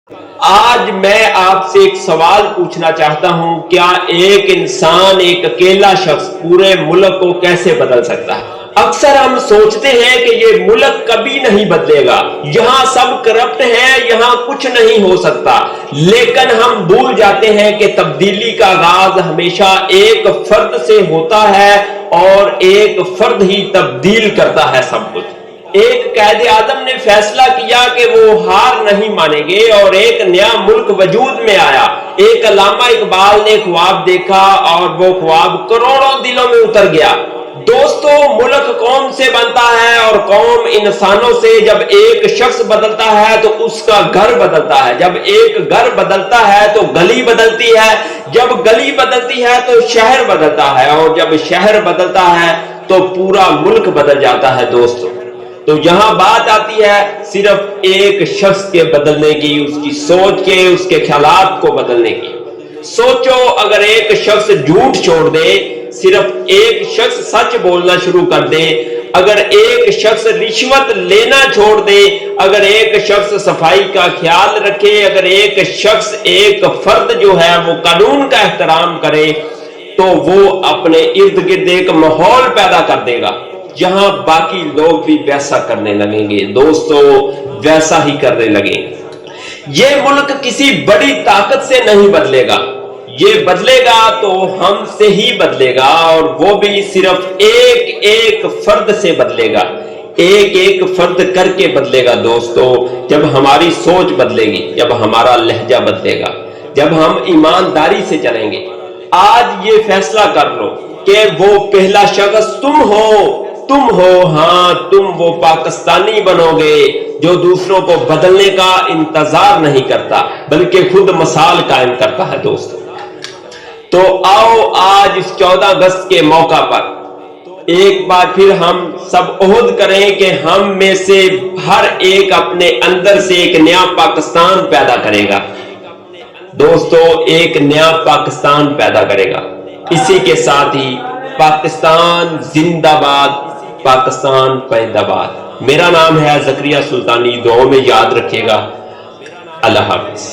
آج میں آپ سے ایک سوال پوچھنا چاہتا ہوں، کیا ایک انسان، ایک اکیلا شخص پورے ملک کو کیسے بدل سکتا ہے؟ اکثر ہم سوچتے ہیں کہ یہ ملک کبھی نہیں بدلے گا، یہاں سب کرپٹ ہیں، یہاں کچھ نہیں ہو سکتا، لیکن ہم بھول جاتے ہیں کہ تبدیلی کا آغاز ہمیشہ ایک فرد سے ہوتا ہے اور ایک فرد ہی تبدیل کرتا ہے سب کچھ۔ ایک قائد اعظم نے فیصلہ کیا کہ وہ ہار نہیں مانیں گے اور ایک نیا ملک وجود میں آیا۔ ایک علامہ اقبال نے خواب دیکھا اور وہ خواب کروڑوں دلوں میں اتر گیا۔ دوستو، ملک قوم سے بنتا ہے اور قوم انسانوں سے۔ جب ایک شخص بدلتا ہے تو اس کا گھر بدلتا ہے، جب ایک گھر بدلتا ہے تو گلی بدلتی ہے، جب گلی بدلتی ہے تو شہر بدلتا ہے، اور جب شہر بدلتا ہے تو پورا ملک بدل جاتا ہے۔ دوستو، تو یہاں بات آتی ہے صرف ایک شخص کے بدلنے کی، اس کی سوچ کے، اس کے خیالات کو بدلنے کی۔ سوچو، اگر ایک شخص جھوٹ چھوڑ دے، صرف ایک شخص سچ بولنا شروع کر دے، اگر ایک شخص رشوت لینا چھوڑ دے، اگر ایک شخص صفائی کا خیال رکھے، اگر ایک شخص، ایک فرد جو ہے وہ قانون کا احترام کرے، تو وہ اپنے ارد گرد ایک ماحول پیدا کر دے گا جہاں باقی لوگ بھی ویسا کرنے لگیں گے۔ دوستو، ویسا ہی کرنے لگیں گے۔ یہ ملک کسی بڑی طاقت سے نہیں بدلے گا، یہ بدلے گا تو ہم سے ہی بدلے گا، اور وہ بھی صرف ایک ایک فرد سے بدلے گا، ایک ایک فرد کر کے بدلے گا۔ دوستو، جب ہماری سوچ بدلے گی، جب ہمارا لہجہ بدلے گا، جب ہم ایمانداری سے چلیں گے۔ آج یہ فیصلہ کر لو کہ وہ پہلا شخص تم ہو، ہاں، تم وہ پاکستانی بنو گے جو دوسروں کو بدلنے کا انتظار نہیں کرتا بلکہ خود مثال قائم کرتا ہے۔ دوستو، تو آؤ آج اس 14 اگست کے موقع پر ایک بار پھر ہم سب عہد کریں کہ ہم میں سے ہر ایک اپنے اندر سے ایک نیا پاکستان پیدا کرے گا۔ دوستو، ایک نیا پاکستان پیدا کرے گا۔ اسی کے ساتھ ہی پاکستان زندہ باد، پاکستان پائندہ باد۔ میرا نام ہے زکریا سلطانی، دعاؤں میں یاد رکھیے گا۔ اللہ حافظ۔